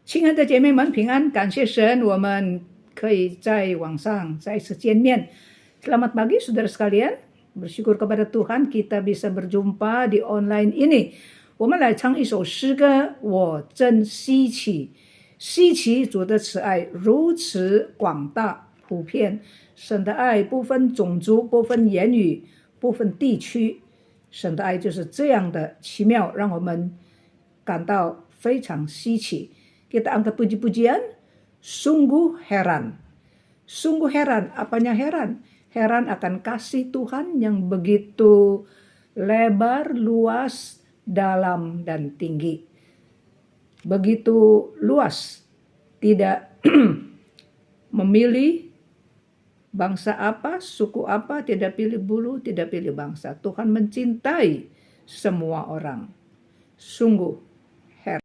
亲爱的姐妹们，平安！感谢神，我们可以在网上再次见面。Selamat pagi, saudara sekalian. Bersyukur kepada Tuhan kita bisa berjumpa di online ini. 我们来唱一首诗歌，我真稀奇。稀奇主的慈爱如此广大普遍，神的爱不分种族，不分言语，不分地区，神的爱就是这样的奇妙，让我们感到非常稀奇。Kita angkat puji-pujian, sungguh heran. Sungguh heran, apanya heran? Heran akan kasih Tuhan yang begitu lebar, luas, dalam, dan tinggi. Begitu luas, tidak memilih bangsa apa, suku apa, tidak pilih bulu, tidak pilih bangsa. Tuhan mencintai semua orang. Sungguh heran.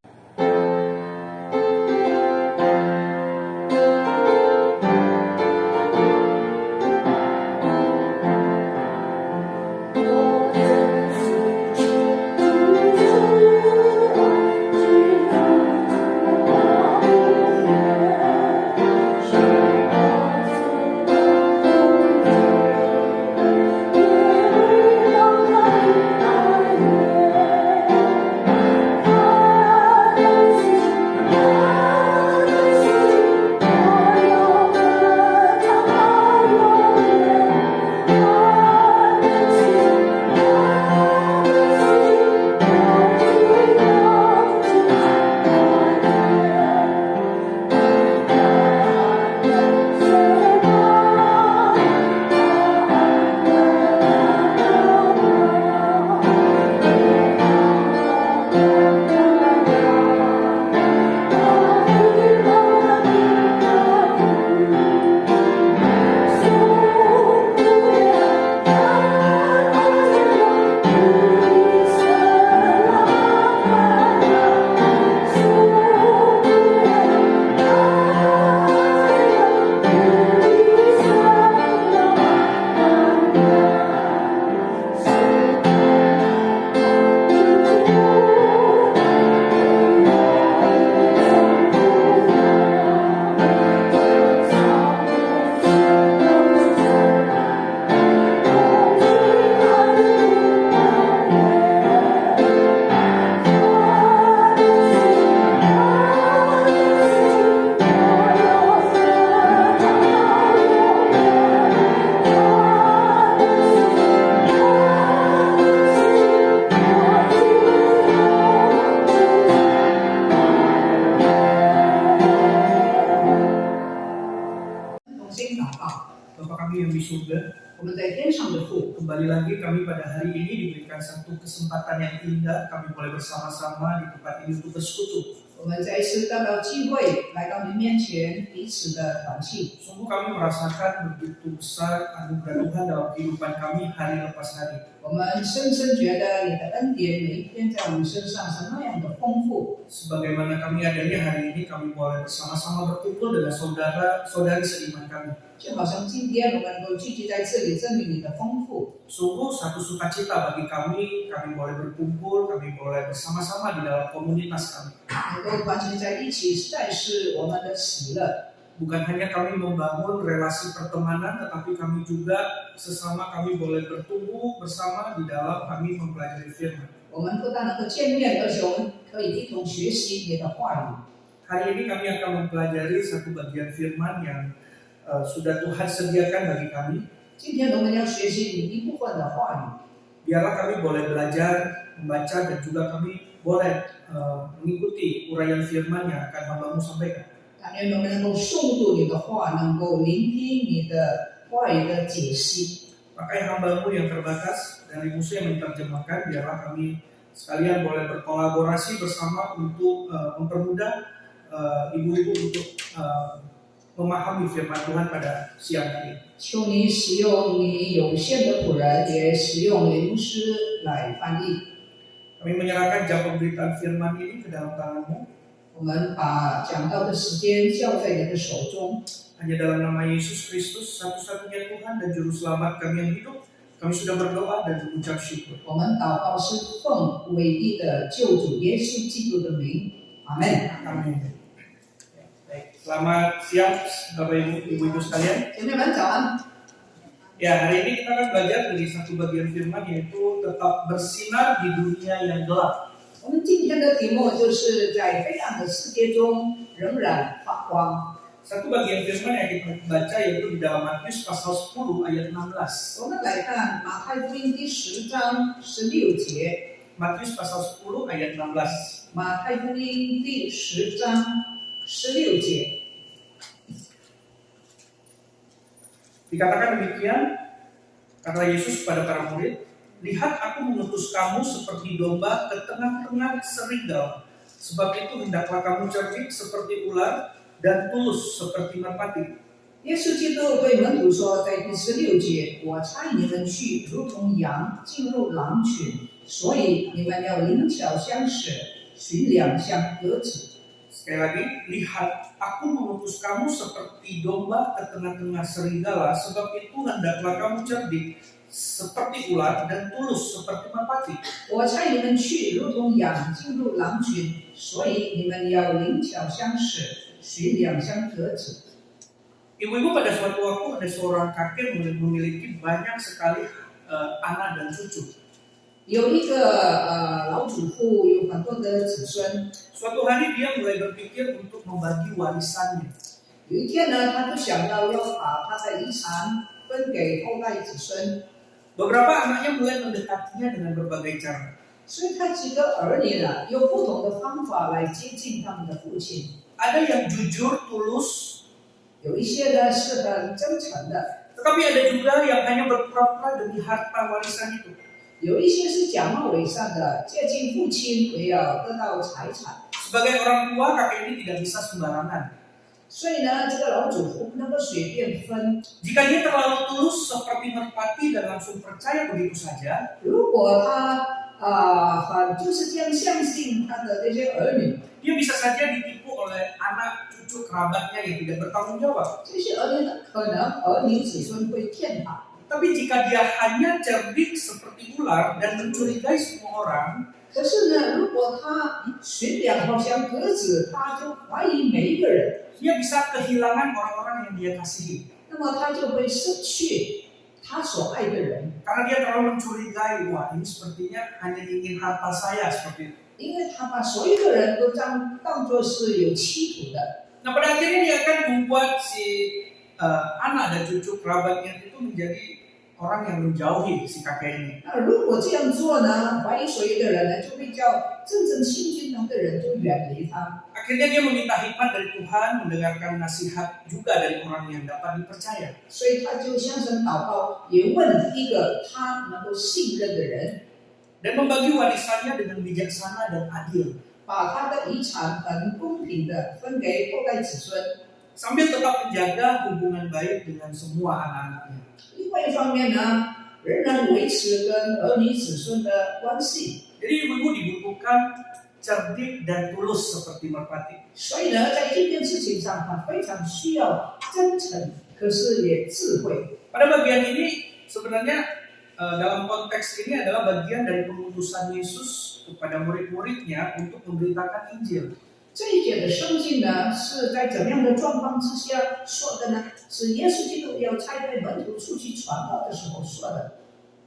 Kembali lagi kami pada hari ini diberikan satu kesempatan yang indah, kami boleh bersama-sama di tempat ini untuk bersekutu. Sungguh kami merasakan begitu besar anugerah Tuhan dalam kehidupan kami hari lepas hari. Sebagaimana kami adanya hari ini, kami boleh bersama-sama berkumpul dengan saudara-saudari seiman kami. Sungguh satu sukacita bagi kami boleh berkumpul, kami boleh bersama-sama di dalam komunitas kami. Bukan hanya kami membangun relasi pertemanan, tetapi kami juga sesama kami boleh bertumbuh bersama di dalam kami mempelajari firman. Hari ini kami akan mempelajari satu bagian firman yang sudah Tuhan sediakan bagi kami. Biarlah kami boleh belajar, membaca, dan juga kami boleh mengikuti uraian firman yang akan hambamu sampaikan. Pakai hambamu yang terbatas dari musuh yang menerjemahkan, biarlah kami sekalian boleh berkolaborasi bersama untuk mempermudah ibu-ibu untuk memahami firman Tuhan pada siang hari. Kami menyerahkan jam pemberitaan firman ini ke dalam tanganmu. Hanya dalam nama Yesus Kristus, satu-satunya Tuhan dan Juru Selamat kami yang hidup, kami sudah berdoa dan mengucap syukur. Amin. Selamat siang Bapak Ibu sekalian. 姐妹们早安。 Ya, hari ini kita akan belajar dari satu bagian firman yaitu tetap bersinar di dunia yang gelap. 我们今天的题目就是在黑暗的世界中仍然发光。 Satu bagian firman yang kita baca yaitu di dalam Matius pasal 10 ayat 16. 我们来看马太福音第10章16节。 Matius pasal 10 ayat 16. 马太福音第10章16节。 Dikatakan demikian, kata Yesus kepada para murid, "Lihat, aku mengutus kamu seperti domba ke tengah-tengah serigala. Sebab itu hendaklah kamu cerdik seperti ular dan tulus seperti merpati." 耶稣基督对门徒说，在第16节，我差你们去，如同羊进入狼群，所以你们要灵巧相使，寻良像鸽子。 Sekali lagi, lihat, aku mengutus kamu seperti domba ke tengah-tengah serigala, sebab itu hendaklah kamu cerdik seperti ular dan tulus seperti merpati. 我差你们去，如同羊进入狼群，所以你们要灵巧相使，寻良像鸽子。 Ibu-ibu, pada suatu waktu ada seorang kakek memiliki banyak sekali anak dan cucu. 有一个老主妇，有很多的子孙。 Suatu hari dia mulai berpikir untuk membagi warisannya. 有一天呢，他就想到要把他的遗产分给后代子孙， Beberapa anaknya mulai mendekatinya dengan berbagai cara. 所以他几个儿女呢，用不同的方法来接近他们的父亲。 Ada yang jujur, tulus, 有一些呢是很真诚的， tetapi ada juga yang hanya berpura-pura demi harta warisan itu. 有一些是假冒伪善的，接近父亲为了得到财产。 Sebagai orang tua, kakek ini tidak bisa sembarangan. 所以呢，这个老主妇不能够随便分。 Jika dia terlalu tulus seperti merpati dan langsung percaya begitu saja, 如果他就是这样相信他的这些儿女， dia bisa saja ditipu oleh anak cucu kerabatnya yang tidak bertanggung jawab. 这些儿女可能儿女子孙会骗他。 Tapi jika dia hanya cerdik seperti ular dan mencurigai semua orang, 可是呢，如果他寻良好像鸽子，他就怀疑每一个人， dia bisa kehilangan orang-orang yang dia kasihi. 那么他就会失去他所爱的人， Karena dia terlalu mencurigai, wah ini sepertinya hanya ingin harta saya seperti itu. 因为他把所有的人都当作是有企图的。 Nah, pada akhirnya dia akan membuat si anak dan cucu kerabatnya itu menjadi orang yang menjauhi si kakek ini. 那如果这样做呢，怀疑所有的人呢，就会叫真正亲近他的人就远离他。 Akhirnya dia meminta hikmat dari Tuhan, mendengarkan nasihat juga dari orang yang dapat dipercaya. 所以他就向神祷告，也问一个他能够信任的人， Dan membagi warisannya dengan bijaksana dan adil. 把他的遗产很公平的分给后代子孙。 Sambil tetap menjaga hubungan baik dengan semua anak-anaknya. 另外一方面呢，仍然维持跟儿女子孙的关系。 Jadi ibu-ibu dibutuhkan cerdik dan tulus seperti merpati. 所以呢，在这件事情上，他非常需要真诚，可是也智慧。 Pada bagian ini sebenarnya dalam konteks ini adalah bagian dari pengutusan Yesus kepada murid-muridnya untuk memberitakan Injil. 这一节的圣经呢，是在怎么样的状况之下说的呢？是耶稣基督要差派门徒出去传道的时候说的。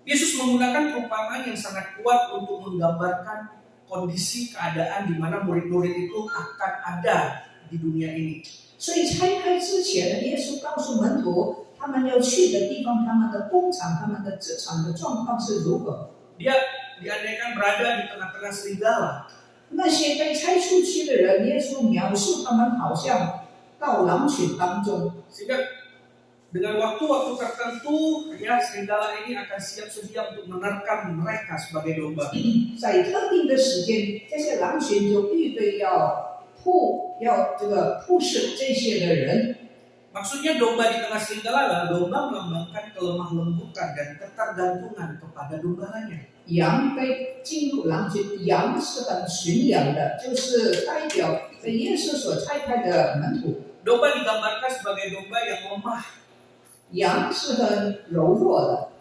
Yesus menggunakan perumpamaan yang sangat kuat untuk menggambarkan kondisi keadaan di mana murid-murid itu akan ada di dunia ini. 所以差派之前，耶稣告诉门徒，他们要去的地方，他们的工厂、他们的职场的状况是如何。 Dia diandaikan berada di tengah-tengah serigala. 那些被差出去的人，耶稣描述他们好像到狼群当中， Sehingga dengan waktu-waktu tertentu, ya serigala ini akan siap sedia untuk menerkam mereka sebagai domba. 在特定的时间，这些狼群就预备要扑食这些的人。 Maksudnya domba di tengah serigala adalah domba melambangkan kelemah lembutan dan ketergantungan kepada dombalanya. 羊被进入狼群，羊是很驯良的，就是代表被耶稣所差派的门徒。 Domba digambarkan sebagai domba yang lemah, 羊是很柔弱的，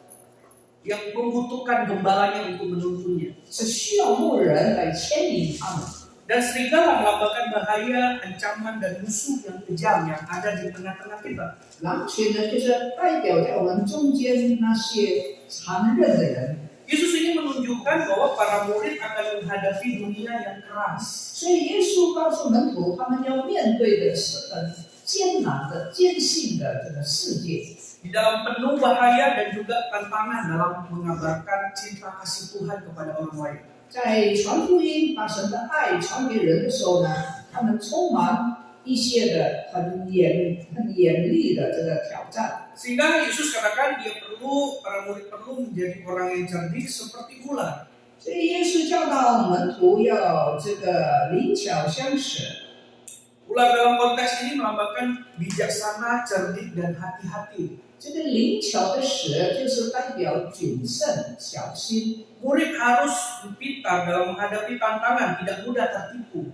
yang membutuhkan gembalanya untuk menuntunnya. 是需要牧人来牵引他们。Dan serigala melambangkan bahaya, ancaman, dan musuh yang kejam yang ada di tengah-tengah kita. 狼群呢，就是代表在我们中间那些残忍的人。 Yesus ini menunjukkan bahwa para murid akan menghadapi dunia yang keras. 所以耶稣告诉门徒，他们要面对的是很艰难的、艰辛的这个世界。 Di dalam penuh bahaya dan juga tantangan dalam mengabarkan cinta kasih Tuhan kepada orang lain. 在传福音、把神的爱传给人的时候呢，他们充满一些的很严厉的这个挑战。 Sehingga Yesus katakan para murid perlu menjadi orang yang cerdik seperti ular. 所以耶稣教导门徒要这个灵巧相使。 Ular dalam konteks ini melambangkan bijaksana, cerdik, dan hati-hati. 这个灵巧的使就是代表谨慎、小心。 Murid harus pintar dalam menghadapi tantangan, tidak mudah tertipu.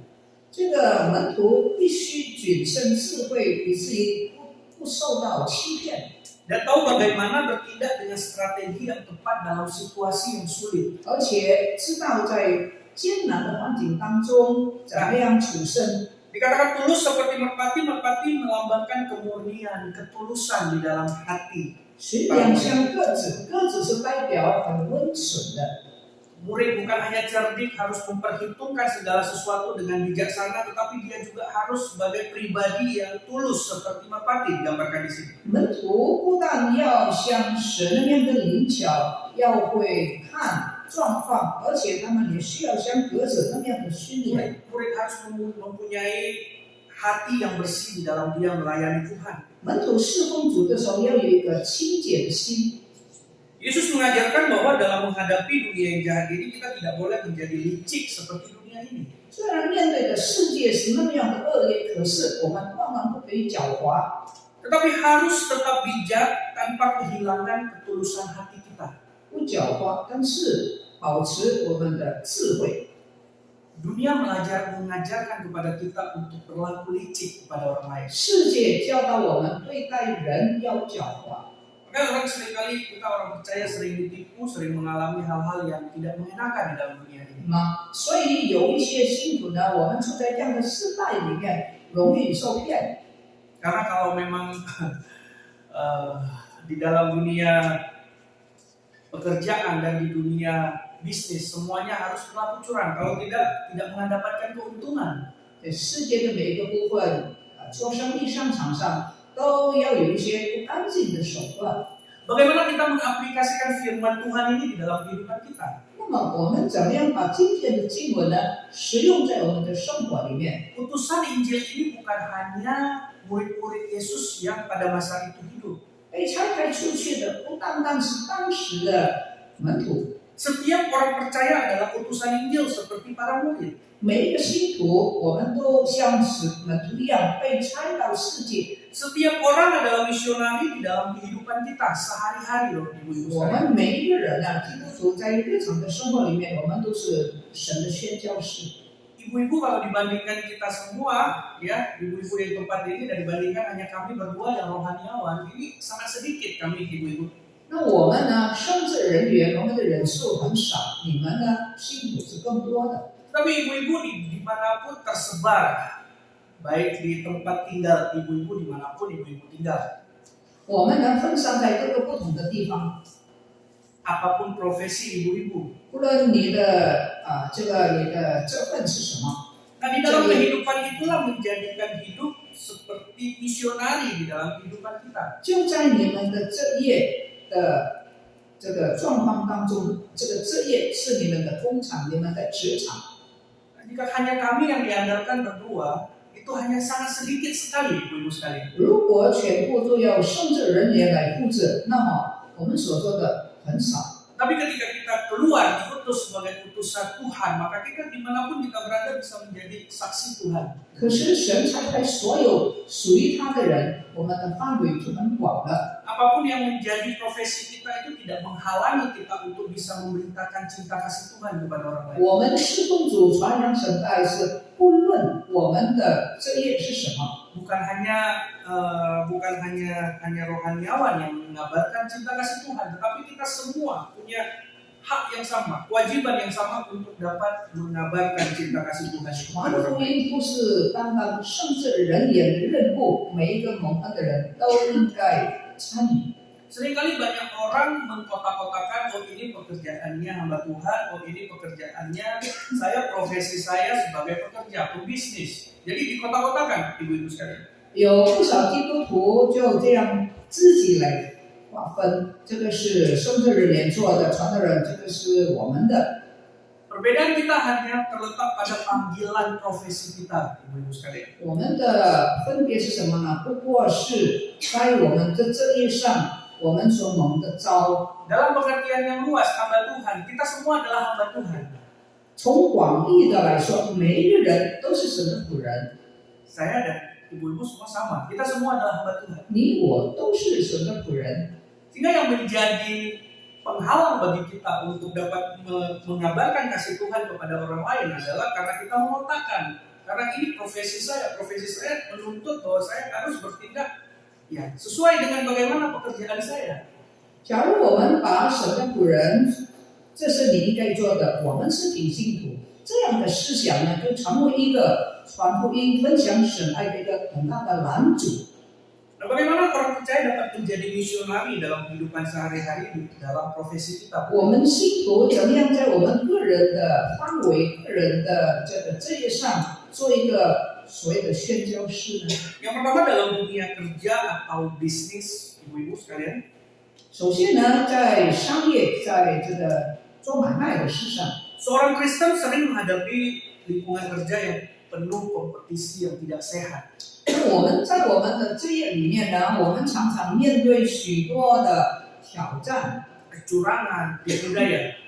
这个门徒必须谨慎智慧，以至于不受到欺骗， Dan tahu bagaimana bertindak dengan strategi yang tepat dalam situasi yang sulit. 而且知道在艰难的环境当中怎么样处身。 Dikatakan tulus seperti merpati, merpati melambangkan kemurnian, ketulusan di dalam hati. 水两像鸽子，鸽子是代表很温顺的。 Murid bukan hanya cerdik, harus memperhitungkan segala sesuatu dengan bijaksana, tetapi dia juga harus sebagai pribadi yang tulus seperti merpati digambarkan di sini. 门徒不但要像神那样的灵巧，要会看状况，而且他们也需要像鸽子那样的训练。 Murid harus mempunyai hati yang bersih di dalam dia melayani Tuhan. 门徒侍奉主的时候要有一个清洁的心。 Yesus mengajarkan bahwa dalam menghadapi dunia yang jahat ini kita tidak boleh menjadi licik seperti dunia ini. 虽然面对的世界是那么样的恶劣，可是我们万万不可以狡猾， Tetapi harus tetap bijak tanpa kehilangan ketulusan hati kita. 不狡猾，但是保持我们的智慧。 Dunia mengajarkan kepada kita untuk berlaku licik kepada orang lain. 世界教导我们对待人要狡猾。 Maka orang seringkali kita orang percaya sering ditipu, sering mengalami hal-hal yang tidak mengenakan di dalam dunia ini. 所以有一些信徒呢，我们处在这样的世代里面，容易受骗。 Karena kalau memang di dalam dunia pekerjaan dan di dunia bisnis semuanya harus berlaku curang. Kalau tidak mendapatkan keuntungan. 在世界的每一个部分，做生意商场上都要有一些不干净的手段。 Bagaimana kita mengaplikasikan firman Tuhan ini di dalam kehidupan kita? 那么我们怎么样把今天的经文呢，实用在我们的生活里面？ Utusan Injil ini bukan hanya murid-murid Yesus yang pada masa itu hidup. 被差派出去的不单单是当时的门徒， Setiap orang percaya adalah utusan Injil seperti para murid. 每一个信徒，我们都像是门徒一样被差到世界。 Setiap orang adalah misionari di dalam kehidupan kita sehari-hari loh, ibu-ibu 我 sekalian. 们每一个人啊，基督徒在日常的生活里面，我们都是神的宣教士。 Ibu-ibu kalau dibandingkan kita semua, ya ibu-ibu yang tempat ini dan dibandingkan hanya kami berdua yang rohaniawan, ini sangat sedikit kami ibu-ibu. 那我们呢，圣职人员，我们的人数很少，你们呢，信徒是更多的。 Tapi ibu-ibu dimanapun tersebar, baik di tempat tinggal ibu-ibu dimanapun ibu-ibu tinggal. 我们呢，分散在各个不同的地方， Apapun profesi ibu-ibu. 不论你的你的这份是什么。 Nah di dalam kehidupan itulah menjadikan hidup seperti misionari di dalam kehidupan kita. 就在你们的这业的这个状况当中，这个这业是你们的工厂，你们的职场。 Jika hanya kami yang diandalkan berdua, itu hanya sangat sedikit sekali, ibu-ibu sekalian. 如果全部都要圣职人员来负责，那么我们所做的很少。 Tapi ketika kita keluar diutus sebagai utusan Tuhan, maka kita dimanapun kita berada bisa menjadi saksi Tuhan. 可是神差派所有属于他的人，我们的范围就很广了。 Apapun yang menjadi profesi kita itu tidak menghalangi kita untuk bisa memberitakan cinta kasih Tuhan kepada orang lain. 我们侍奉主传扬神的爱是不论我们的这业是什么， Bukan hanya rohaniawan yang mengabarkan cinta kasih Tuhan, tetapi kita semua punya hak yang sama, kewajiban yang sama untuk dapat mengabarkan cinta kasih Tuhan itu 传 kepada orang 福 lain. 音不是单单圣职人员的任务，每一个蒙恩的人都应该参与。 Seringkali banyak orang mengkotak-kotakan, oh ini pekerjaannya hamba Tuhan, oh ini pekerjaannya saya, profesi saya sebagai pekerja, pebisnis. Jadi dikotak-kotakan, ibu-ibu sekalian. 有不少基督徒就这样自己来划分，这个是圣职人员做的，传道人这个是我们的。 Perbedaan kita hanya terletak pada panggilan profesi kita, ibu-ibu sekalian. 我们的分别是什么呢？不过是在我们的职业上，我们所蒙的召。 Dalam pengertian yang luas, hamba Tuhan, kita semua adalah hamba Tuhan. 从广义的来说，每一个人都是神的仆人， Saya dan ibu-ibu semua sama, kita semua adalah hamba Tuhan. 你我都是神的仆人。 Sehingga yang menjadi penghalang bagi kita untuk dapat mengabarkan kasih Tuhan kepada orang lain adalah karena kita mengotakkan. Karena ini profesi saya menuntut bahwa saya harus bertindak ya sesuai dengan bagaimana pekerjaan saya. 假如我们把神的仆人，这是你应该做的，我们是平信徒，这样的思想呢，就成为一个传福音、分享神爱的一个很大的拦阻。 Nah, bagaimana orang percaya dapat menjadi misionari dalam kehidupan sehari-hari dalam profesi kita? 我们信徒怎么样在我们个人的范围、个人的这个职业上做一个所谓的宣教士呢？ Yang pertama dalam dunia kerja atau bisnis, ibu-ibu sekalian. 首先呢，在商业，在这个做买卖的事上， Seorang Kristen sering menghadapi lingkungan kerja yang penuh kompetisi yang tidak sehat. 我们在我们的职业里面呢，我们常常面对许多的挑战。 Kecurangan, tipu daya.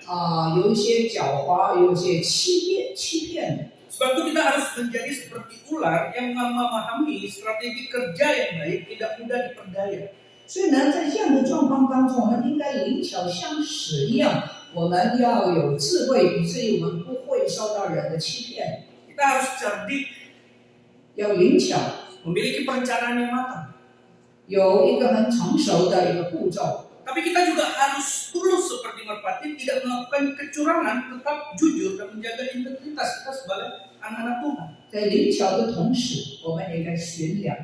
有一些狡猾，有一些欺骗。 Sebab itu kita harus menjadi seperti ular yang memahami strategi kerja yang baik tidak mudah diperdaya. 所以呢，在这样的状况当中，我们应该灵巧像屎一样，我们要有智慧，以至于我们不会受到人的欺骗。 Kita harus cerdik, 要灵巧， memiliki perencanaan yang matang. 有一个很成熟的一个步骤。 Tapi kita juga harus tulus seperti merpati, tidak melakukan kecurangan, tetap jujur dan menjaga integritas kita sebagai anak-anak Tuhan. 在灵巧的同时，我们也应该悬梁。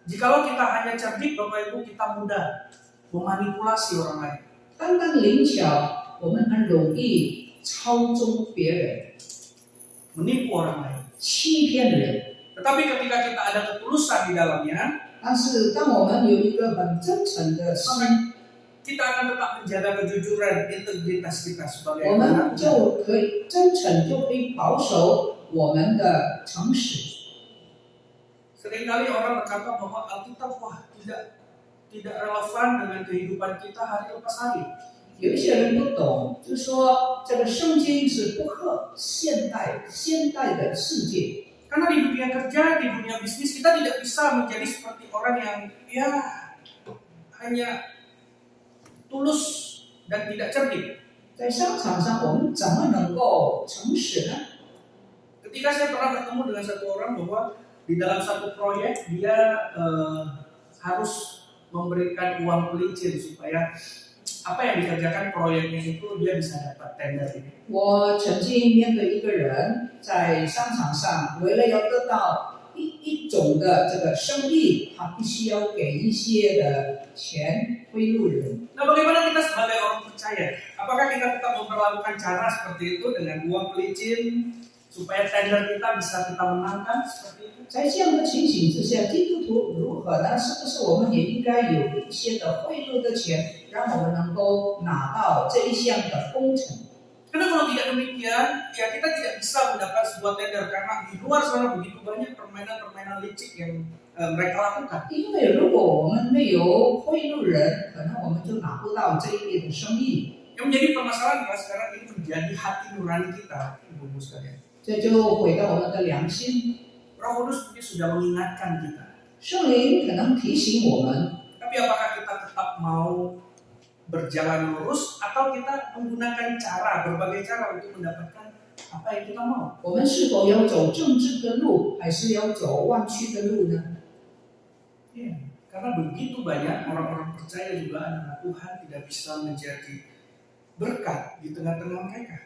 Jikalau kita hanya cerdik, Bapak Ibu, kita mudah memanipulasi orang lain. 单单灵巧，我们很容易操纵别人， Menipu orang lain. 欺骗人。 Tetapi ketika kita ada ketulusan di dalamnya, 但是，当我们有一个很真诚的心， kita akan tetap menjaga kejujuran, integritas kita sebagai 我 anak 们 Tuhan. 就可以真诚，就可以保守我们的诚实。 Seringkali orang berkata bahwa Alkitab tidak relevan dengan kehidupan kita hari lepas hari. 有一些人不懂，就说这个圣经是不合现代的世界。 Karena di dunia kerja, di dunia bisnis kita tidak bisa menjadi seperti orang yang ya hanya tulus dan tidak cerdik. 在商场上，我们怎么能够诚实呢？ Ketika saya pernah bertemu dengan satu orang bahwa di dalam satu proyek dia harus memberikan uang pelicin supaya apa yang dikerjakan proyeknya itu dia bisa dapat tender ini. 我曾经面对一个人在商场上，为了要得到一种的这个生意，他必须要给一些的钱贿赂人。 Nah, bagaimana kita sebagai orang percaya? Apakah kita tetap memperlakukan cara seperti itu dengan uang pelicin supaya tender kita bisa kita menangkan seperti itu? 在这样的情形之下，基督徒如何呢？是不是我们也应该有一些的贿赂的钱，让我们能够拿到这一项的工程？ Karena kalau tidak demikian, ya kita tidak bisa mendapat sebuah tender karena di luar sana begitu banyak permainan-permainan licik yang mereka lakukan. 因为如果我们没有贿赂人，可能我们就拿不到这一类的生意。 Yang menjadi permasalahan adalah sekarang ini menjadi hati nurani kita, ibu-ibu sekalian. 这就回到我们的良心， Roh Kudus mungkin sudah mengingatkan kita. 圣灵可能提醒我们， Tapi apakah kita tetap mau berjalan lurus atau kita menggunakan berbagai cara untuk mendapatkan apa yang kita mau? 我们是否要走正直的路，还是要走弯曲的路呢？ Karena begitu banyak orang-orang percaya juga anak Tuhan tidak bisa menjadi berkat di tengah-tengah mereka.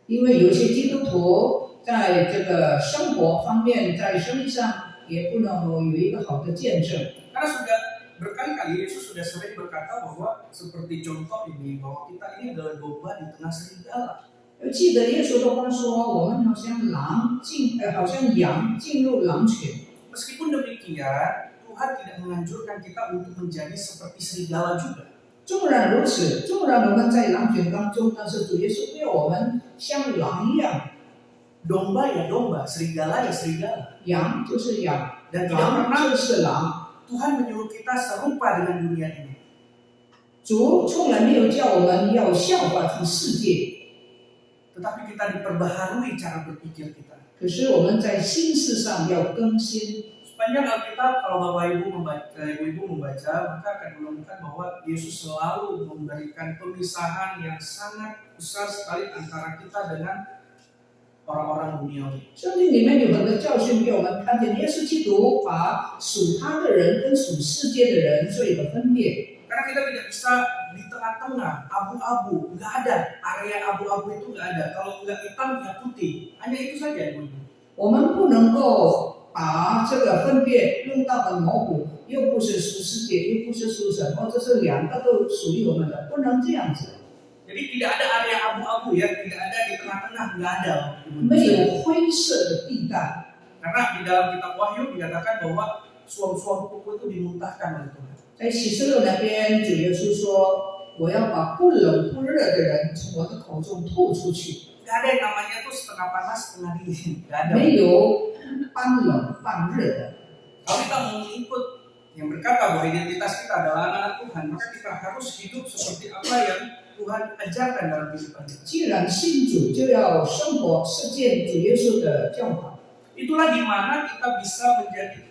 因为有些基督徒在这个生活方面，在生意上也不能有一个好的见证。 Karena sudah berkali-kali Yesus sudah sering berkata bahwa seperti contoh ini bahwa kita ini adalah domba di tengah serigala. 记得耶稣的话说，我们好像好像羊进入狼群。 Meskipun demikian, Tuhan tidak menganjurkan kita untuk menjadi seperti serigala juga. 纵然如此，纵然我们在狼群当中，但是主耶稣要我们像狼一样， Domba ya domba, serigala ya serigala. 羊就是羊， Dan tidak 狼 pernah 就是狼。 Tuhan menyuruh kita serupa dengan dunia ini. 主从来没有叫我们要效法这个世界， Tetapi kita diperbaharui cara berpikir kita. 可是我们在心事上要更新。 Sepanjang Alkitab, kalau Bapak Ibu membaca, maka akan menemukan bahwa Yesus selalu memberikan pemisahan yang sangat besar sekali antara kita dengan orang-orang duniawi. 圣经里面有很多教训给我们看见，耶稣基督把属他的人跟属世界的人做一个分别。 Karena kita tidak bisa di tengah-tengah, abu-abu, nggak ada. Area abu-abu itu nggak ada. Kalau nggak hitam, ya putih. Hanya itu saja, Ibu. 我们不能够把这个分别弄到很模糊，又不是属世界，又不是属神，或者是两个都属于我们的，不能这样子。 Jadi tidak ada area abu-abu ya, tidak ada di tengah-tengah, nggak ada. 没有灰色的地带。 Karena di dalam kitab Wahyu dikatakan bahwa suam-suam kuku itu dimuntahkan oleh Tuhan. 在启示录那边，主耶稣说：“我要把不冷不热的人从我的口中吐出去。” Nggak ada yang namanya tuh setengah panas, setengah dingin. Nggak ada. 没有半冷半热的。 Kalau kita mau mengikut yang berkata bahwa identitas kita adalah anak Tuhan, maka kita harus hidup seperti apa yang Tuhan ajarkan dalam kehidupan kita. 既然信主，就要生活实践主耶稣的教导。 Itulah di mana kita bisa menjadi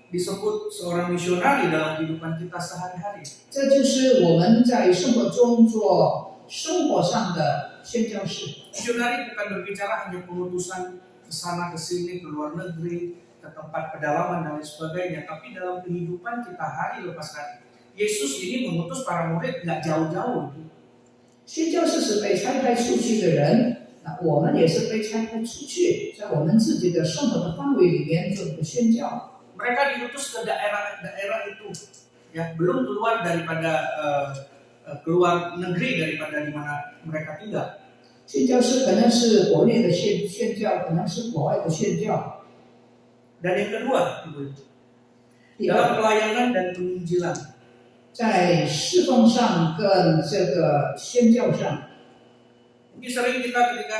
disebut seorang misionari dalam kehidupan kita sehari-hari. 这就是我们在生活中做生活上的宣教士。 Misionari bukan berbicara hanya pengutusan ke sana ke sini, ke luar negeri, ke tempat pedalaman dan lain sebagainya, tapi dalam kehidupan kita hari lepas hari. Yesus ini mengutus para murid nggak jauh-jauh. 宣教士是被差派出去的人，那我们也是被差派出去，在我们自己的生活的范围里面做一个宣教。 Mereka diutus ke daerah-daerah itu, ya belum keluar daripada keluar negeri daripada di mana mereka tinggal. 宣教士可能是国内的宣教，可能是国外的宣教。 Dan yang kedua, Ibu, 第 dalam 二， pelayanan dan penginjilan. 在侍奉上跟这个宣教上， Mungkin sering kita ketika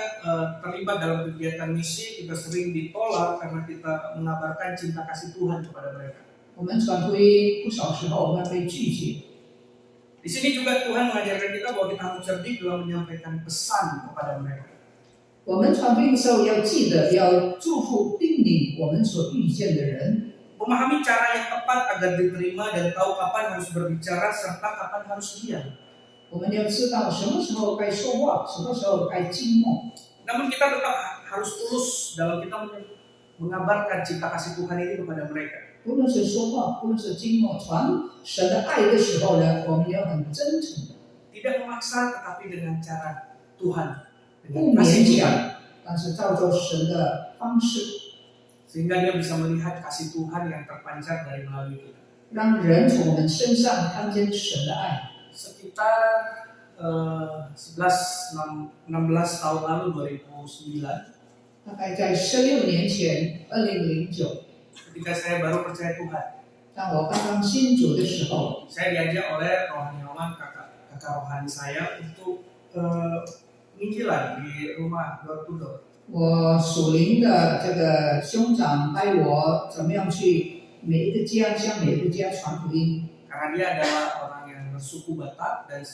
terlibat dalam kegiatan misi, kita sering ditolak karena kita mengabarkan cinta kasih Tuhan kepada mereka. 我们传福音不少时候我们被拒绝。 Di sini juga Tuhan mengajarkan kita bahwa kita harus cerdik dalam menyampaikan pesan kepada mereka. 我们传福音的时候要记得要祝福并领我们所遇见的人， Memahami cara yang tepat agar diterima dan tahu kapan harus berbicara serta kapan harus diam. 我们要知道什么时候该说话，什么时候该静默。 Namun kita tetap harus tulus dalam kita mengabarkan cinta kasih Tuhan ini kepada mereka. 不论是说话，不论是静默，传神的爱的时候呢，我们要很真诚的， Tidak memaksa tetapi dengan cara Tuhan, 不 dengan kasih 勉 Tuhan. 强，但是照着神的方式， Sehingga dia bisa melihat kasih Tuhan yang terpancar dari melalui kita. 让人从我们身上看见神的爱。 Sekitar 16 tahun lalu 2009, 大概在16年前，2009， ketika saya baru percaya Tuhan, 当我刚刚信主的时候， saya diajak oleh rohaniawan kakak rohani saya untuk penginjilan di rumah door to door. 我属灵的这个兄长带我怎么样去每一个家向每一个家传福音。 Karena dia adalah orang yang bersuku Batak dan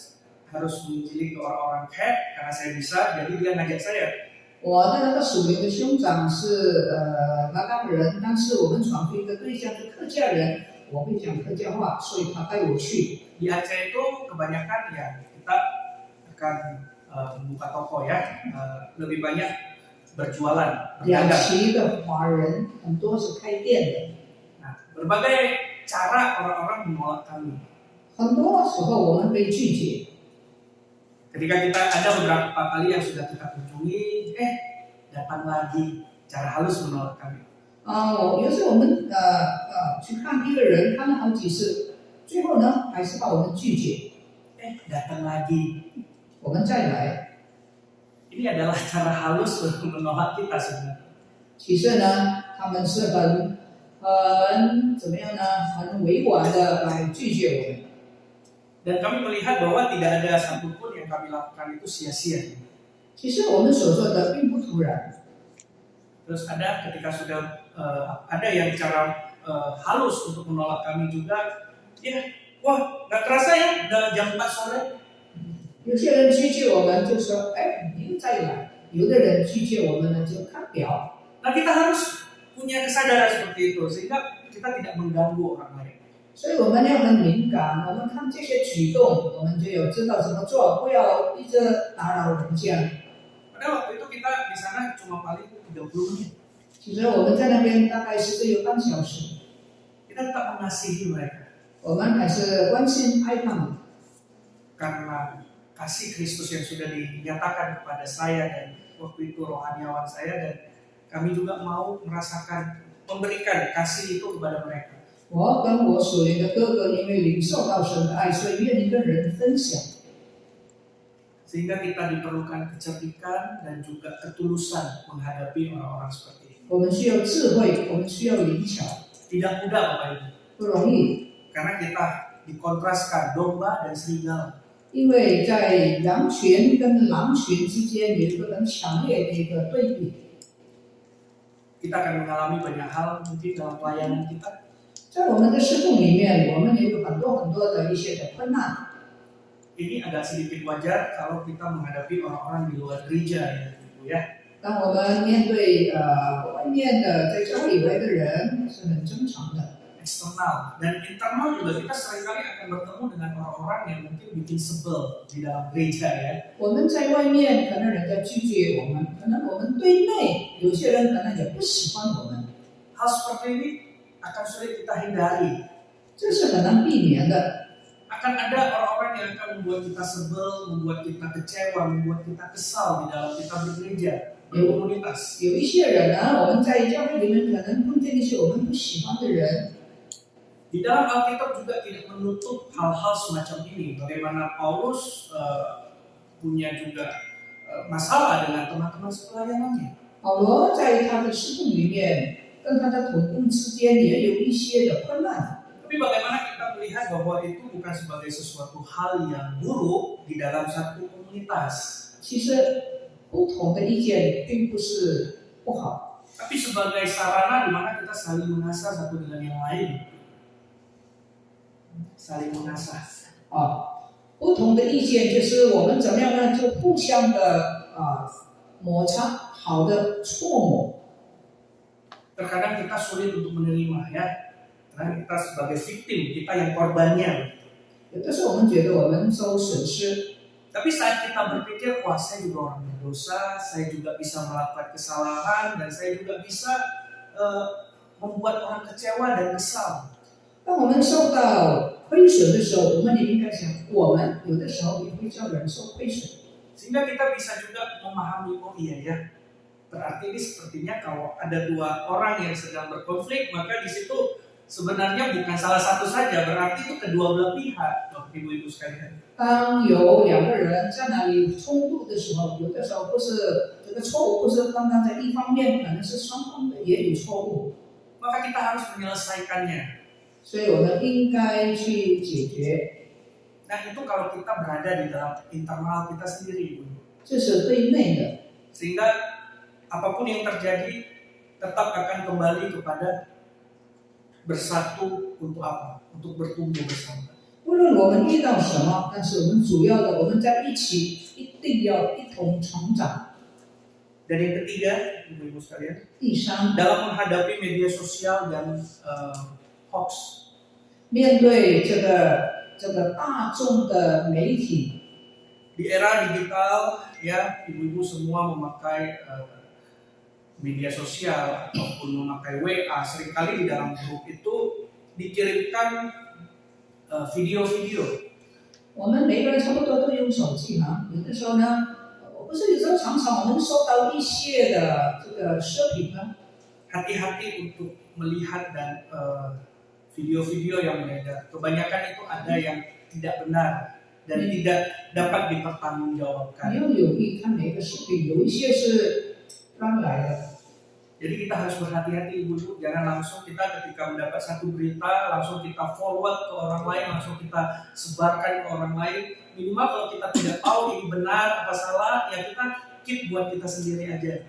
harus menginjili ke orang-orang Ket, karena saya bisa, jadi dia ngajak saya. 我的那个属灵的兄长是拉冈人，但是我们传福音的对象是客家人，我会讲客家话，所以他带我去。 Di Aceh itu kebanyakan ya kita akan membuka toko ya, lebih banyak berjualan, 两 berdagang. 栖的华人很多是开店的， Nah, berbagai cara orang-orang menolak kami. 很多时候我们被拒绝。Ketika kita ada beberapa kali yang sudah kita kunjungi, datang lagi, cara halus menolak kami. 有时候我们去看一个人，看了好几次，最后呢还是把我们拒绝， Datang lagi. 我们再来。 Ini adalah cara halus untuk menolak kita sebenarnya. 其实呢，他们是很怎么样呢？很委婉的来拒绝我们。 Dan kami melihat bahwa tidak ada satupun yang kami lakukan itu sia-sia. 其实我们所做的并不突然， Terus ada ketika sudah ada yang cara halus untuk menolak kami juga, wah nggak terasa ya udah jam 4 sore. 有些人拒绝我们就说：“哎，你又再来。”有的人拒绝我们呢，就看表。 Nah kita harus punya kesadaran seperti itu sehingga kita tidak mengganggu orang lain. 所以我们要很敏感，我们看这些举动，我们就有知道怎么做，不要一直打扰人家。 Padahal waktu itu kita di sana cuma paling 30 menit. 其实我们在那边大概是只有半小时， Kita tetap mengasihi mereka 我们还是关心爱他们， karena kasih Kristus yang sudah dinyatakan kepada saya dan waktu itu rohaniawan saya, dan kami juga mau merasakan memberikan kasih itu kepada mereka. 我跟我属灵的哥哥，因为领受到神的爱，所以愿意跟人分享。 Sehingga kita diperlukan kecerdikan dan juga ketulusan menghadapi orang-orang seperti ini. 我们需要智慧，我们需要灵巧， Tidak mudah Bapak Ibu, 不容易， karena kita dikontraskan domba dan serigala. 因为在羊群跟狼群之间有一个很强烈的一个对比。 Kita akan mengalami banyak hal mungkin dalam pelayanan kita. 在我们的侍奉里面，我们也有很多的一些的困难。 Ini agak sedikit wajar kalau kita menghadapi orang-orang di luar gereja ya. 当我们面对外面的在教会以外的人是很正常的。 Eksternal dan internal juga kita seringkali akan bertemu dengan orang-orang yang mungkin bikin sebel di dalam gereja ya. 我们在外面可能人家拒绝我们，可能我们对内有些人可能也不喜欢我们， Hal seperti ini akan sulit kita hindari. 这是很难避免的。 Akan ada orang-orang yang akan membuat kita sebel, membuat kita kecewa, membuat kita kesal di dalam kita bergereja, berkomunitas. 有一些人呢，我们在教会里面可能碰见一些我们不喜欢的人。 Di dalam Alkitab juga tidak menutup hal-hal semacam ini. Bagaimana Paulus punya juga masalah dengan teman-teman sepelayanannya. 保罗在他的侍奉里面，跟他的同工之间也有一些的困难。 Tapi bagaimana kita melihat bahwa itu bukan sebagai sesuatu hal yang buruk di dalam satu komunitas. 其实不同的意见并不是不好， Tapi sebagai sarana di mana kita saling mengasah satu dengan yang lain. Saling mengasah. 不同的意见就是我们怎么样呢？就互相的摩擦好的错误。 Terkadang kita sulit untuk menerima ya. Karena kita sebagai victim, kita yang korbannya. 有的时候我们觉得我们受损失， Tapi saat kita berpikir, wah saya juga orang berdosa, saya juga bisa melakukan kesalahan, dan saya juga bisa membuat orang kecewa dan kesal. 当我们受到亏损的时候，我们也应该想，我们有的时候也会叫人受亏损。 Sehingga kita bisa juga memahami, oh iya ya, berarti ini sepertinya kalau ada dua orang yang sedang berkonflik, maka di situ sebenarnya bukan salah satu saja, berarti itu kedua belah pihak, Bapak Ibu sekalian. 当有两个人在那里冲突的时候，有的时候不是这个错误，不是单单在一方面，可能是双方的也有错误， Maka kita harus menyelesaikannya. 所以我们应该去解决。 Nah itu kalau kita berada di dalam internal kita sendiri, Ibu. 这是对内的， Sehingga apapun yang terjadi tetap akan kembali kepada bersatu untuk apa? Untuk bertumbuh bersama. 无论我们遇到什么，但是我们主要的，我们在一起一定要一同成长。 Dan yang ketiga, Ibu-ibu sekalian, 第三， dalam menghadapi media sosial dan hoax. 面对这个大众的媒体， Di era digital, ya ibu-ibu semua memakai media sosial ataupun memakai WA. Seringkali di dalam grup itu dikirimkan video-video 我们每个人差不多都用手机嘛，有的时候呢，不是有时候常常我们收到一些的这个视频呢， Hati-hati untuk melihat dan video-video yang beredar. Kebanyakan itu ada yang tidak benar dan tidak dapat 你 dipertanggungjawabkan. 要有意看每个视频，有一些是乱来的。 Jadi kita harus berhati-hati ibu-ibu, jangan langsung kita ketika mendapat satu berita langsung kita forward ke orang lain, langsung kita sebarkan ke orang lain. Minimal kalau kita tidak tahu ini benar apa salah, ya kita keep buat kita sendiri aja.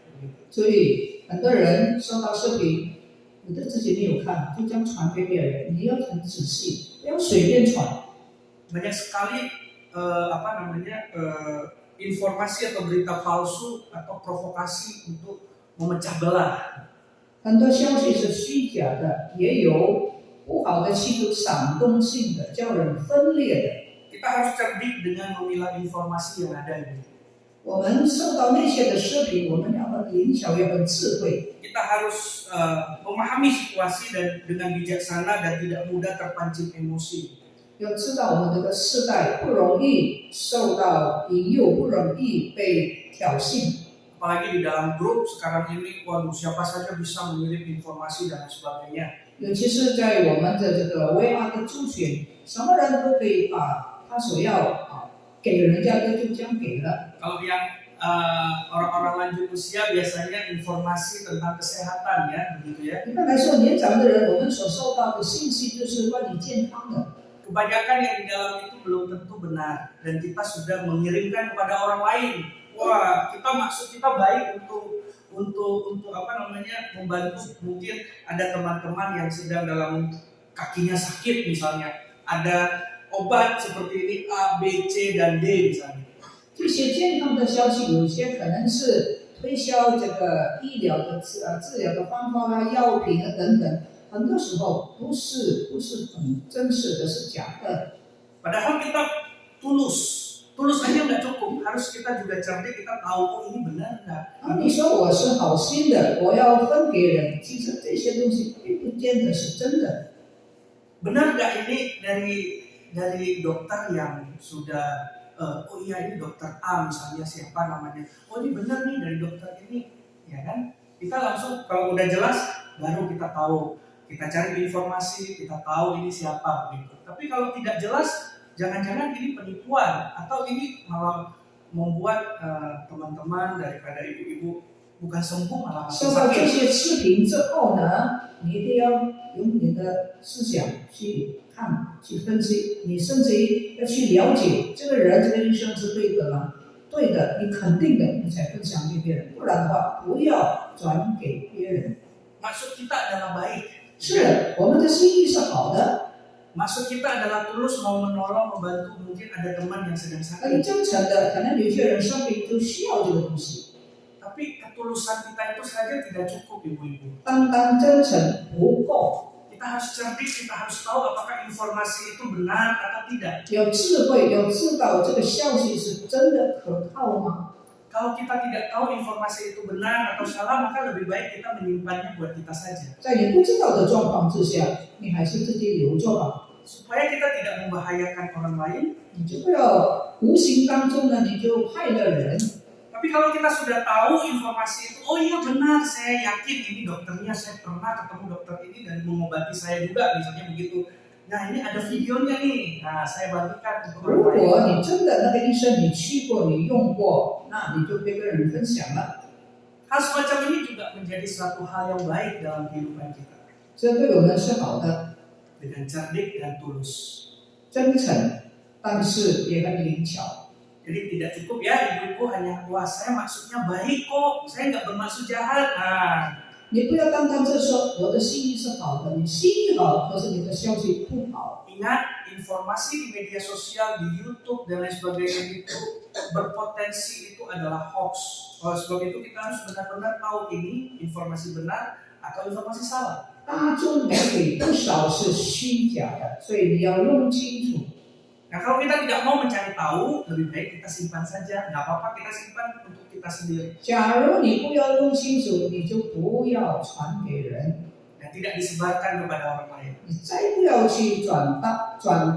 所以很多人收到视频，你的自己没有看，就这样传给别人，你要很仔细，不要随便传。 Banyak sekali informasi atau berita palsu atau provokasi untuk memecah belah. 很多消息是虚假的，也有不好的企图煽动性的，叫人分裂的。 Kita harus cerdik dengan memilah informasi yang ada ini. 我们受到那些的视频，我们要很灵巧，要很智慧。 Kita harus memahami situasi dan dengan bijaksana dan tidak mudah terpancing emosi. 要知道我们这个世代不容易受到引诱，不容易被挑衅。 Apalagi di dalam grup sekarang ini, waduh siapa saja bisa mengirim informasi dan lain sebagainya. 尤其是在我们的这个 VR 的族群，什么人都可以把他所要给人家的就这样给了。 Kalau yang orang-orang lanjut usia biasanya informasi tentang kesehatan ya, begitu ya. 一般来说，年长的人，我们所受到的信息就是关于健康的。 Kebanyakan yang di dalam itu belum tentu benar dan kita sudah mengirimkan kepada orang lain. Wah, maksud kita baik untuk membantu. Mungkin ada teman-teman yang sedang dalam kakinya sakit misalnya, ada obat seperti ini A, B, C dan D misalnya. 这些健康的消息，有些可能是推销这个医疗的治疗的方法啊、药品啊等等，很多时候不是很真实的，是假的。 Padahal kita tulus aja nggak cukup, harus kita juga cerdik, kita tahu oh ini benar nggak. 你说我是好心的，我要分给人，其实这些东西并不见得是真的。 Benar nggak ini dari dokter yang sudah oh iya ini dokter A misalnya siapa namanya, oh ini benar nih dari dokter ini, ya kan? Kita langsung kalau udah jelas baru kita tahu, kita cari informasi, kita tahu ini siapa gitu. Tapi kalau tidak jelas, jangan-jangan ini penipuan atau ini malah membuat teman-teman daripada ibu-ibu bukan sembuh malah 收 makin 到这 sakit. 些视频之后呢，你一定要用你的思想去看、去分析，你甚至于要去了解这个人、这个医生是对的吗？对的，你肯定的，你才分享给别人，不然的话，不要转给别人。 Maksud kita adalah baik. 是我们的心意是好的， Maksud kita adalah tulus mau menolong, membantu, mungkin ada teman yang sedang 很 sakit. 真诚的，可能有些人生病都需要这个东西。 Tapi ketulusan kita itu saja tidak cukup ibu-ibu. 单单真诚不够， Kita harus cerdik, kita harus tahu apakah informasi itu benar atau tidak. 有智慧，要知道这个消息是真的可靠吗？ Kalau kita tidak tahu informasi itu benar atau salah, maka lebih baik kita menyimpannya buat kita saja. 在你不知道的状况之下，你还是自己留着吧， Supaya kita tidak membahayakan orang lain. 你就不要无形当中呢，你就害了人。 Tapi kalau kita sudah tahu informasi itu, oh iya benar, saya yakin ini dokternya, saya pernah ketemu dokter ini dan mengobati saya juga, misalnya begitu. Nah ini ada videonya nih, nah saya bagikan untuk 如 orang lain. 果你真的那个医生你去过，你用过，那你就可以跟人分享了。 Hal semacam ini juga menjadi suatu hal yang baik dalam kehidupan kita. 这对我们是好的， Dengan cerdik dan tulus. 真诚，但是也很灵巧。 Jadi tidak cukup ya ibu-ibu hanya, wah saya maksudnya baik kok, saya nggak bermaksud jahat. Nah, 你不要单单是说我的心意是好的，你心意好，可是你的消息不好。 ingat informasi di media sosial, di YouTube dan lain sebagainya itu berpotensi itu adalah hoax. Oleh sebab itu kita harus benar-benar tahu ini informasi benar atau informasi salah. 大众媒体不少是虚假的，所以你要弄清楚。 Nah kalau kita tidak mau mencari tahu, lebih baik kita simpan saja. Nggak apa-apa kita simpan untuk kita sendiri. 假如你不要弄清楚，你就不要传给人， Dan tidak disebarkan kepada orang lain. 你再不要去转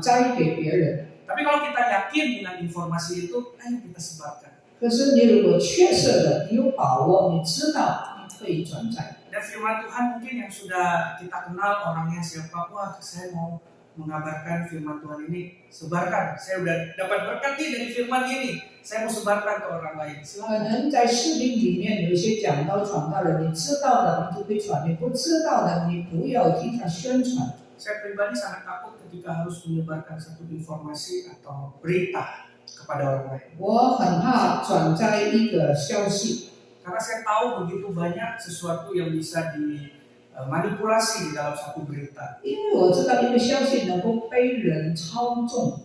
载给别人。Tapi kalau kita yakin dengan informasi itu, ayo kita sebarkan. 可是你如果确设的，你有把握，你知道，你可以转载。 Dan firman Tuhan mungkin yang sudah kita kenal orangnya siapa, wah saya mau mengabarkan firman Tuhan ini, sebarkan. Saya udah dapat berkat nih dari firman ini, saya mau sebarkan ke orang lain. 可 Silakan. 能在视频里面有一些讲道传道人，你知道的你就可以传，你不知道的你不要替他宣传。 Saya pribadi sangat takut ketika harus menyebarkan satu informasi atau berita kepada orang lain. 我很怕转载一个消息， Karena saya tahu begitu banyak sesuatu yang bisa dimanipulasi di dalam satu berita. 因为我知道一个消息能够被人操纵。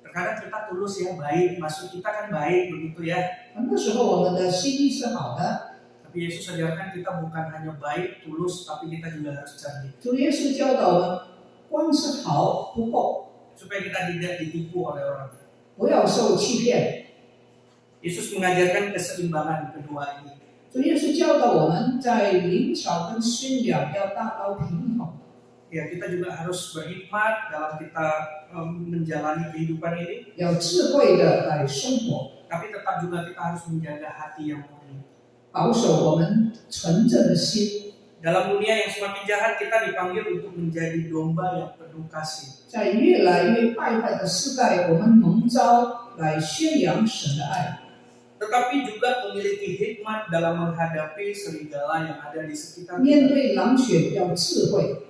Terkadang kita tulus ya, baik, maksud kita kan baik begitu ya. 很多时候我们的心意是好的， Tapi Yesus ajarkan kita bukan hanya baik, tulus, tapi kita juga harus cerdik. 主耶稣教导我们，光是好不够， Supaya kita tidak ditipu oleh orang. 不要受欺骗。 Yesus mengajarkan keseimbangan kedua ini. 主耶稣教导我们在灵巧跟宣扬要达到平衡。 Ya, kita juga harus berhikmat dalam kita menjalani kehidupan ini. 要智慧的来生活， Tapi tetap juga kita harus menjaga hati yang murni. 保守我们纯正的心。 Dalam dunia yang semakin jahat, kita dipanggil untuk menjadi domba yang penuh kasih. 在越来越败坏的时代，我们蒙召来宣扬神的爱， Tetapi juga memiliki hikmat dalam menghadapi serigala yang ada di sekitar 面 kita. 对狼犬要智慧。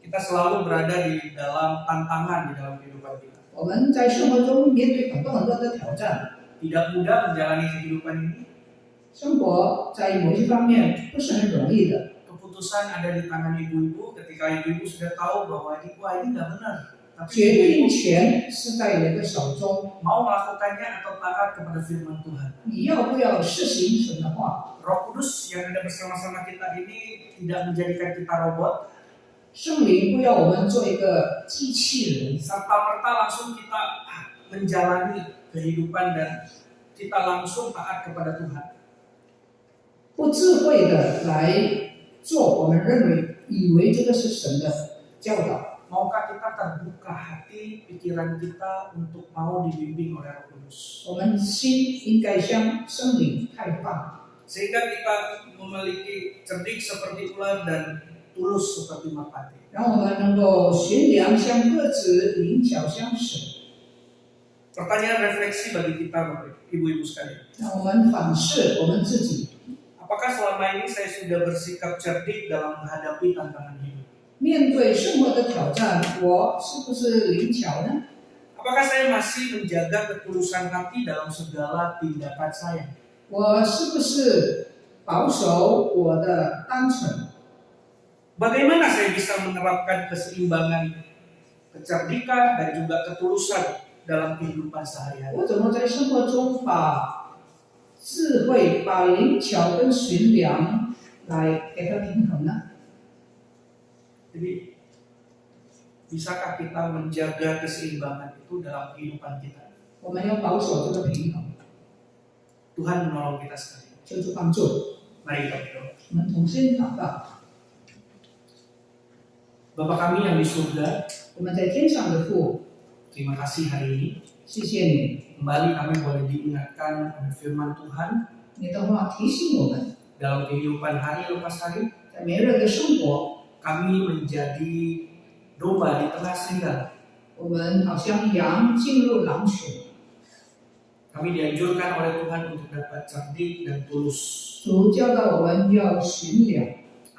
Kita selalu berada di dalam tantangan di dalam kehidupan kita. 我们在生活中面对很多的挑战， Tidak mudah menjalani kehidupan ini. 生活在某些方面不是很容易的。 Keputusan ada di tangan ibu-ibu ketika ibu-ibu sudah tahu bahwa ini nggak benar. Tapi 决定权是在你的手中， mau melakukannya atau taat kepada firman Tuhan. 你要不要实行神的话？ Roh Kudus yang ada bersama-sama kita ini tidak menjadikan kita robot. 圣灵不要我们做一个机器人， Serta-merta langsung kita menjalani kehidupan dan kita langsung taat kepada Tuhan. 不智慧的来做我们认为以为这个是神的教导。 Maukah kita terbuka hati, pikiran kita untuk mau dibimbing oleh Roh Kudus? 我们心应该向圣灵开放， Sehingga kita memiliki cerdik seperti ular dan tulus seperti merpati. 让我们能够悬梁像鸽子，灵巧像蛇。 Pertanyaan refleksi bagi kita, Bapak, Ibu-ibu sekalian. 让我们反视我们自己， Apakah selama ini saya sudah bersikap cerdik dalam menghadapi tantangan hidup? 面对生活的挑战，我是不是灵巧呢？ Apakah saya masih menjaga ketulusan hati dalam segala tindakan saya? 我是不是保守我的单纯？ Bagaimana saya bisa menerapkan keseimbangan, kecerdikan, dan juga ketulusan dalam kehidupan sehari-hari? 我怎么在生活中把智慧、把灵巧跟悬梁来给它平衡呢？ Jadi, bisakah kita menjaga keseimbangan itu dalam kehidupan kita? 我们要保守这个平衡， Tuhan menolong kita sekali. 求主帮助。 Mari kita berdoa. 我们同心祷告， Bapa kami yang di surga, 我们在天上的父， terima kasih hari ini. 谢谢你， Kembali kami boleh diingatkan oleh firman Tuhan 你的话提醒我们， dalam kehidupan hari lepas hari. 在每日的生活， Kami menjadi domba di tengah serigala. 我们好像羊进入狼群。 Kami dianjurkan oleh Tuhan untuk dapat cerdik dan tulus. 主教导我们要寻良，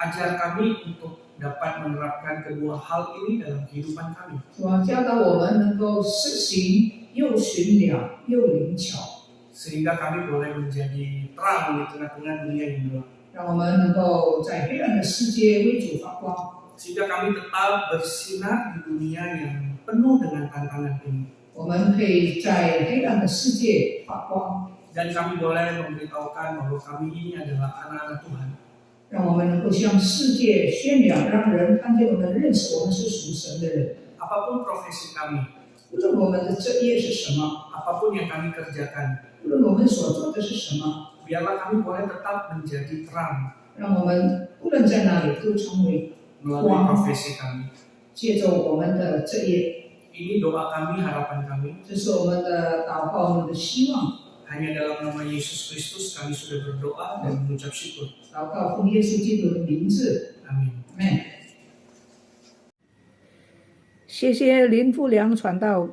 Ajar kami untuk dapat menerapkan kedua hal ini dalam kehidupan kami. 主啊，教导我们能够实行又寻良又灵巧， Sehingga kami boleh menjadi terang di tengah-tengah dunia yang gelap. 让我们能够在黑暗的世界为主发光。 Sehingga kami tetap bersinar di dunia yang penuh dengan tantangan ini. 我们可以在黑暗的世界发光， Dan kami boleh memberitahukan bahwa kami ini adalah anak-anak Tuhan. 让我们能够向世界宣扬，让人看见我们，认识我们是属神的人。 Apapun profesi kami, 无论我们的职业是什么， apapun yang kami kerjakan, 无论我们所做的是什么， biarlah kami boleh tetap menjadi terang 让我们无论在哪里都成为 melalui profesi kami. 借着我们的职业， Ini doa kami, harapan kami. 这是我们的祷告，我们的希望。 Hanya dalam nama Yesus Kristus kami sudah berdoa dan mengucap syukur. 祷告奉耶稣基督的名字， Amin. 阿门。谢谢林富良传道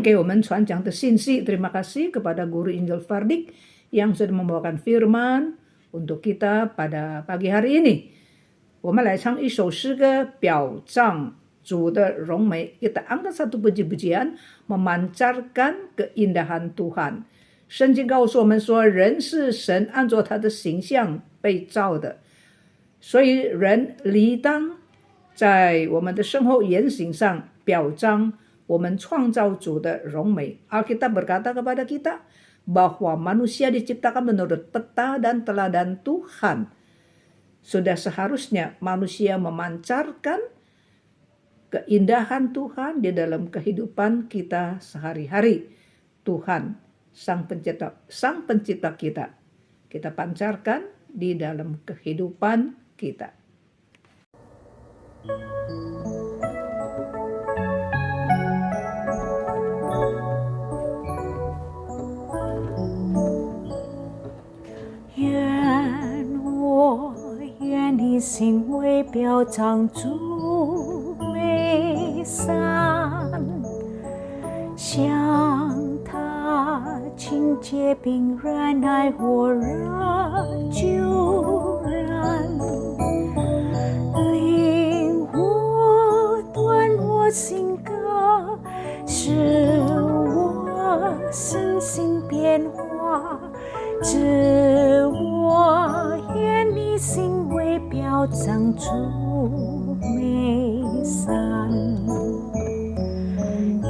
给我们传讲的信息. Terima kasih kepada Guru Injil Fardik yang sudah membawakan firman untuk kita pada pagi hari ini. 我们来唱一首诗歌，表彰主的荣美. Kita angkat satu puji-pujian, memancarkan keindahan Tuhan. 圣经告诉我们说，人是神按照他的形象被造的，所以人理当在我们的生活言行上表彰我们创造主的荣美. Alkitab berkata kepada kita bahwa manusia diciptakan menurut peta dan teladan Tuhan. Sudah seharusnya manusia memancarkan keindahan Tuhan di dalam kehidupan kita sehari-hari. Tuhan, Sang Pencipta kita, kita pancarkan di dalam kehidupan kita.愿你行为表彰主美善，向他清洁并忍耐火热救人，领我断我性格，使我身心变化，使我愿你行为表彰主美善，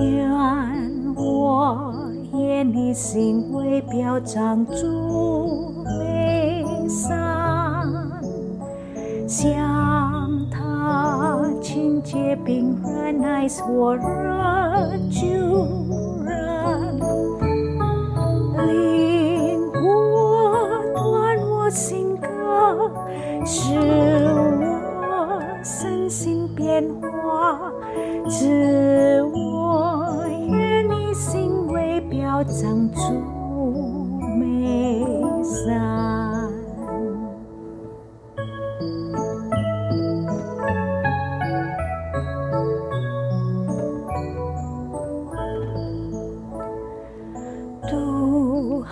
愿我愿你行为表彰主美善，向他清洁并忍耐火热救人，领我断我性格，使我身心变化，使我愿你行为表彰主美善。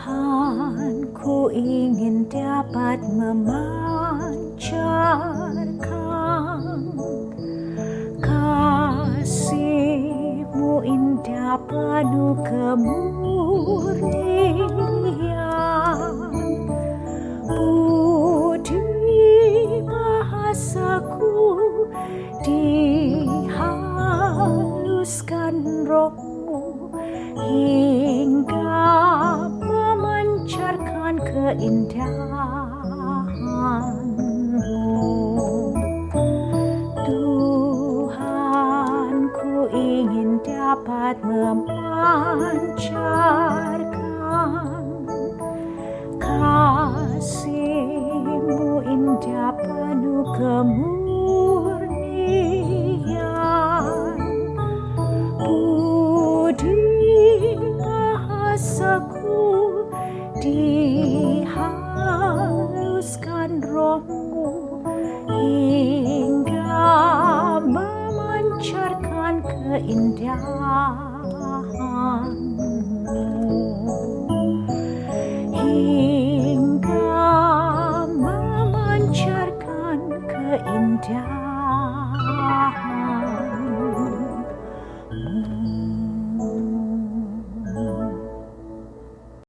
Tuhanku ingin dapat memancarkan kasih-Mu indah penuh kemurnian, budi bahasaku dihaluskan Roh-Mu hingga memancarkan keindahan-Mu. Tuhanku ingin dapat memancarkan kasih-Mu indah penuh kemurnian, budi bahasaku dihaluskan Roh-Mu hingga memancarkan keindahan.